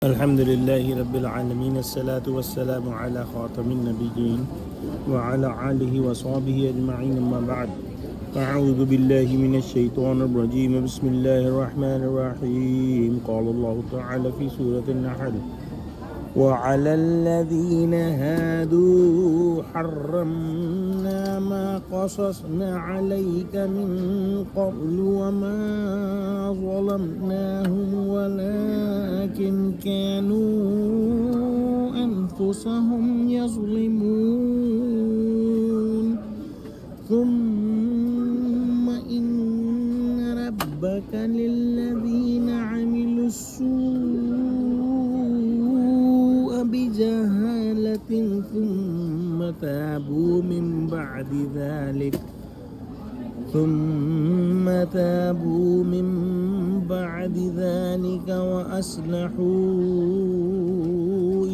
الحمد لله رب العالمين الصلاة والسلام على خاتم النبيين وعلى آله وصحبه أجمعين أما بعد أعوذ بالله من الشيطان الرجيم بسم الله الرحمن الرحيم قال الله تعالى في سورة النحل وعلى الذين هادوا حرمنا ما قصصنا عليك من قبل وما ظلمناهم ولكن كانوا أنفسهم يظلمون ثم إن ربك للذين عملوا السوء بجهالة ثم تابوا من بعد ذلك وأصلحوا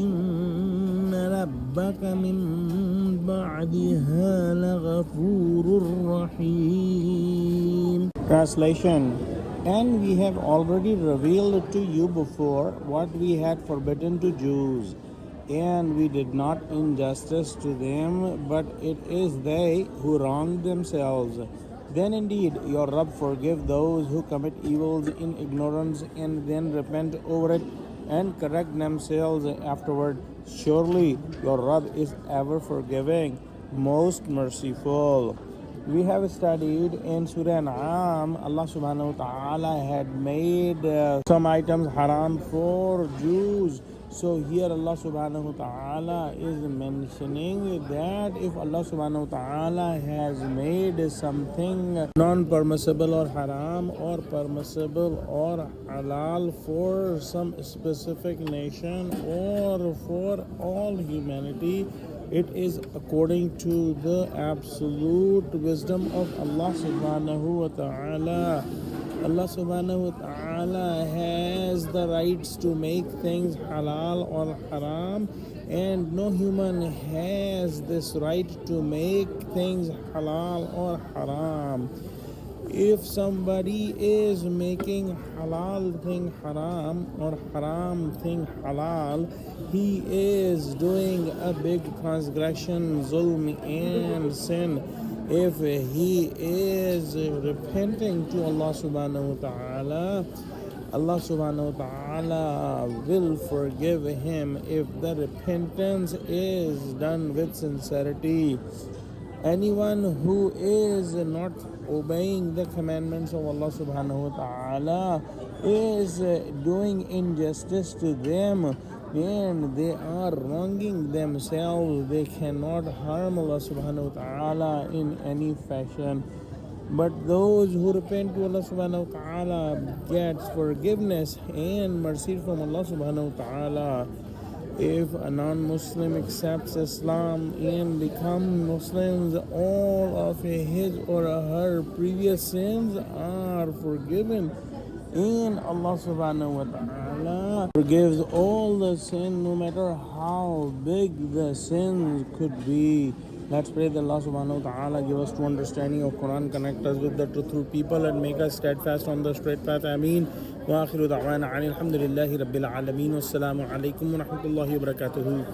إن ربك من بعدها لغفور رحيم. Translation. And we have already revealed to you before what we had forbidden to Jews, and we did not injustice to them, but it is they who wronged themselves. Then indeed your Rabb forgive those who commit evils in ignorance and then repent over it and correct themselves afterward. Surely your Rabb is ever forgiving, most merciful. We have studied in Surah Nahl, Allah subhanahu wa ta'ala had made some items haram for Jews. So here Allah subhanahu wa ta'ala is mentioning that if Allah subhanahu wa ta'ala has made something non-permissible or haram or permissible or halal for some specific nation or for all humanity, it is according to the absolute wisdom of Allah subhanahu wa ta'ala. Allah subhanahu wa ta'ala has the rights to make things halal or haram, and no human has this right to make things halal or haram. If somebody is making halal thing haram or haram thing halal, he is doing a big transgression, zulm and sin. If he is repenting to Allah subhanahu wa ta'ala, Allah subhanahu wa ta'ala will forgive him if the repentance is done with sincerity. Anyone who is not obeying the commandments of Allah subhanahu wa ta'ala is doing injustice to them, and they are wronging themselves. They cannot harm Allah subhanahu wa ta'ala in any fashion. But those who repent to Allah subhanahu wa ta'ala gets forgiveness and mercy from Allah subhanahu wa ta'ala. If a non-Muslim accepts Islam and becomes Muslims, all of his or her previous sins are forgiven, and Allah subhanahu wa ta'ala forgives all the sin, no matter how big the sins could be. Let's pray that Allah subhanahu wa ta'ala give us true understanding of Quran, connect us with the truthful people, and make us steadfast on the straight path. Ameen. Wa akhiru da'wana alhamdulillahi rabbil alameen. Wassalamu alaikum wa rahmatullahi wa barakatuhu.